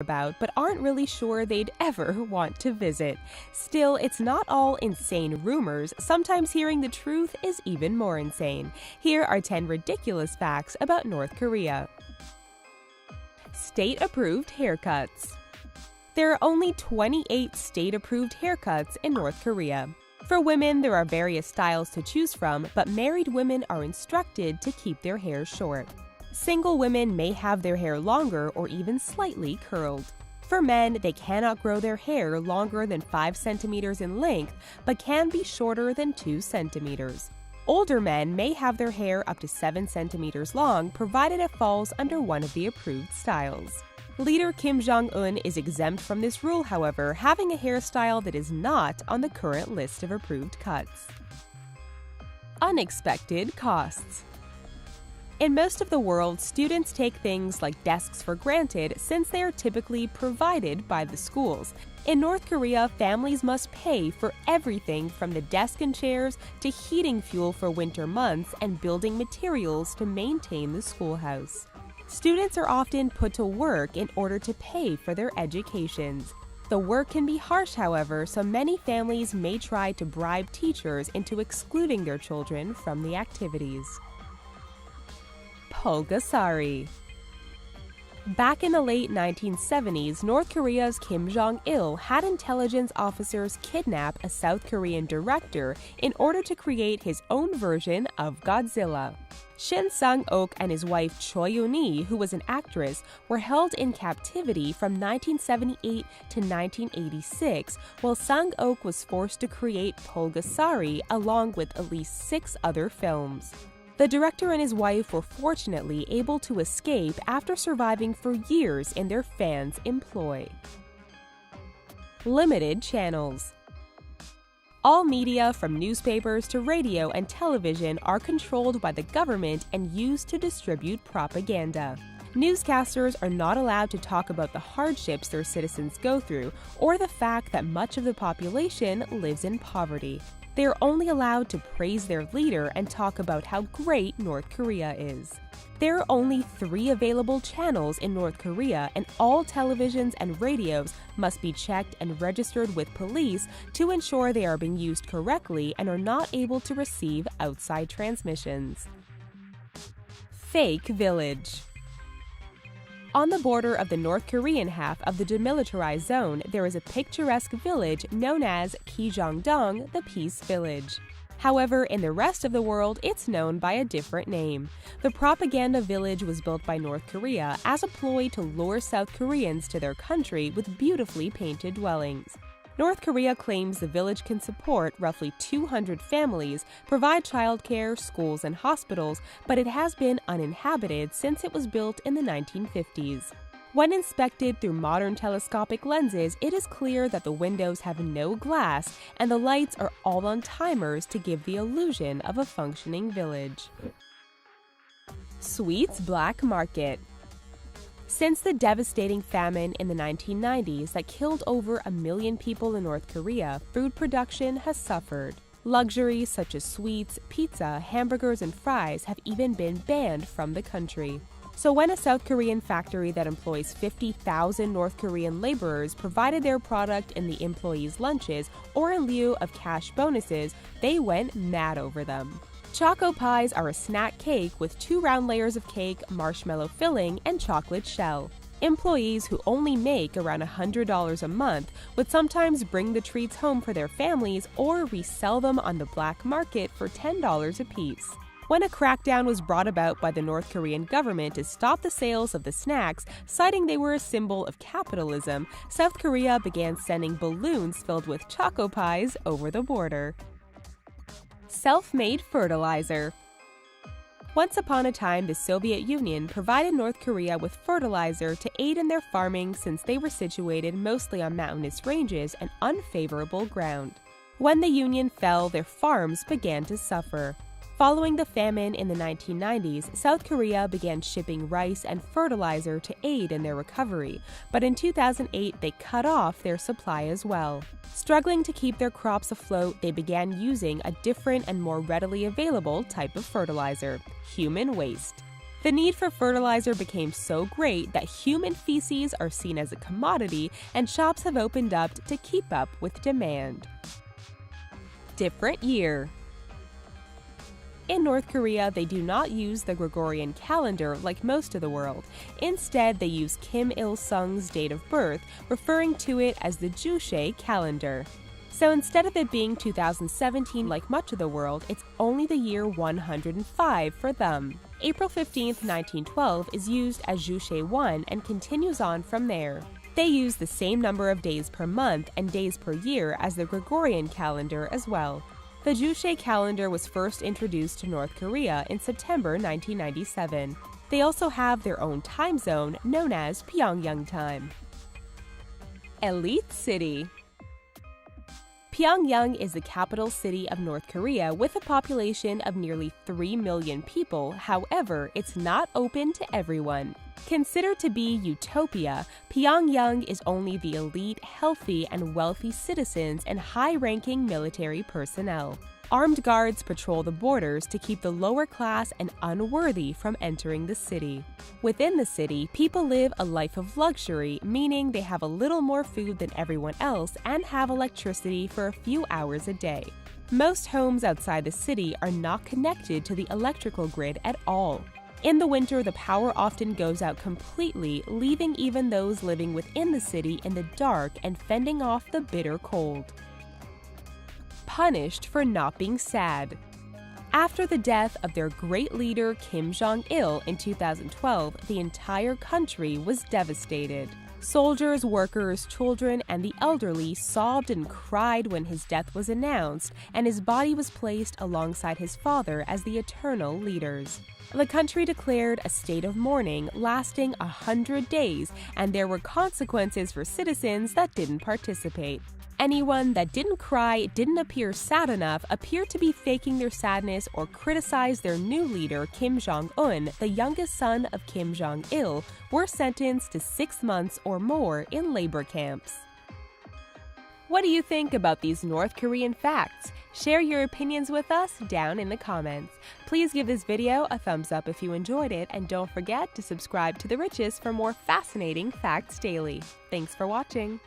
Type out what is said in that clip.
about but aren't really sure they'd ever want to visit. Still, it's not all insane rumors. Sometimes hearing the truth is even more insane. Here are 10 ridiculous facts about North Korea. State-approved haircuts. There are only 28 state-approved haircuts in North Korea. For women, there are various styles to choose from, but married women are instructed to keep their hair short. Single women may have their hair longer or even slightly curled. For men, they cannot grow their hair longer than 5 centimeters in length, but can be shorter than 2 centimeters. Older men may have their hair up to 7 centimeters long, provided it falls under one of the approved styles. Leader Kim Jong-un is exempt from this rule, however, having a hairstyle that is not on the current list of approved cuts. Unexpected costs. In most of the world, students take things like desks for granted since they are typically provided by the schools. In North Korea, families must pay for everything from the desk and chairs to heating fuel for winter months and building materials to maintain the schoolhouse. Students are often put to work in order to pay for their educations. The work can be harsh, however, so many families may try to bribe teachers into excluding their children from the activities. Pulgasari. Back in the late 1970s, North Korea's Kim Jong-il had intelligence officers kidnap a South Korean director in order to create his own version of Godzilla. Shin Sang-ok and his wife Choi Eun-hee, who was an actress, were held in captivity from 1978 to 1986, while Sang-ok was forced to create Pulgasari along with at least 6 other films. The director and his wife were fortunately able to escape after surviving for years in their fans' employ. Limited channels. All media, from newspapers to radio and television, are controlled by the government and used to distribute propaganda. Newscasters are not allowed to talk about the hardships their citizens go through or the fact that much of the population lives in poverty. They are only allowed to praise their leader and talk about how great North Korea is. There are only 3 available channels in North Korea, and all televisions and radios must be checked and registered with police to ensure they are being used correctly and are not able to receive outside transmissions. Fake village. On the border of the North Korean half of the demilitarized zone, there is a picturesque village known as Kijongdong, the Peace Village. However, in the rest of the world, it's known by a different name. The propaganda village was built by North Korea as a ploy to lure South Koreans to their country with beautifully painted dwellings. North Korea claims the village can support roughly 200 families, provide childcare, schools, and hospitals, but it has been uninhabited since it was built in the 1950s. When inspected through modern telescopic lenses, it is clear that the windows have no glass and the lights are all on timers to give the illusion of a functioning village. Sweets Black Market. Since the devastating famine in the 1990s that killed over 1 million people in North Korea, food production has suffered. Luxuries such as sweets, pizza, hamburgers, and fries have even been banned from the country. So when a South Korean factory that employs 50,000 North Korean laborers provided their product in the employees' lunches or in lieu of cash bonuses, they went mad over them. Choco pies are a snack cake with 2 round layers of cake, marshmallow filling, and chocolate shell. Employees who only make around $100 a month would sometimes bring the treats home for their families or resell them on the black market for $10 apiece. When a crackdown was brought about by the North Korean government to stop the sales of the snacks, citing they were a symbol of capitalism, South Korea began sending balloons filled with choco pies over the border. Self-made fertilizer. Once upon a time, the Soviet Union provided North Korea with fertilizer to aid in their farming since they were situated mostly on mountainous ranges and unfavorable ground. When the Union fell, their farms began to suffer. Following the famine in the 1990s, South Korea began shipping rice and fertilizer to aid in their recovery, but in 2008 they cut off their supply as well. Struggling to keep their crops afloat, they began using a different and more readily available type of fertilizer: human waste. The need for fertilizer became so great that human feces are seen as a commodity, and shops have opened up to keep up with demand. Different year. In North Korea, they do not use the Gregorian calendar like most of the world. Instead, they use Kim Il-sung's date of birth, referring to it as the Juche calendar. So instead of it being 2017 like much of the world, it's only the year 105 for them. April 15, 1912 is used as Juche 1 and continues on from there. They use the same number of days per month and days per year as the Gregorian calendar as well. The Juche calendar was first introduced to North Korea in September 1997. They also have their own time zone known as Pyongyang time. Elite City. Pyongyang is the capital city of North Korea with a population of nearly 3 million people. However, it's not open to everyone. Considered to be utopia, Pyongyang is only the elite, healthy, and wealthy citizens and high-ranking military personnel. Armed guards patrol the borders to keep the lower class and unworthy from entering the city. Within the city, people live a life of luxury, meaning they have a little more food than everyone else and have electricity for a few hours a day. Most homes outside the city are not connected to the electrical grid at all. In the winter, the power often goes out completely, leaving even those living within the city in the dark and fending off the bitter cold. Punished for not being sad. After the death of their great leader Kim Jong-il in 2012, the entire country was devastated. Soldiers, workers, children, and the elderly sobbed and cried when his death was announced, and his body was placed alongside his father as the eternal leaders. The country declared a state of mourning lasting 100 days, and there were consequences for citizens that didn't participate. Anyone that didn't cry, didn't appear sad enough, appeared to be faking their sadness, or criticized their new leader, Kim Jong-un, the youngest son of Kim Jong-il, were sentenced to 6 months or more in labor camps. What do you think about these North Korean facts? Share your opinions with us down in the comments. Please give this video a thumbs up if you enjoyed it, and don't forget to subscribe to The Riches for more fascinating facts daily. Thanks for watching.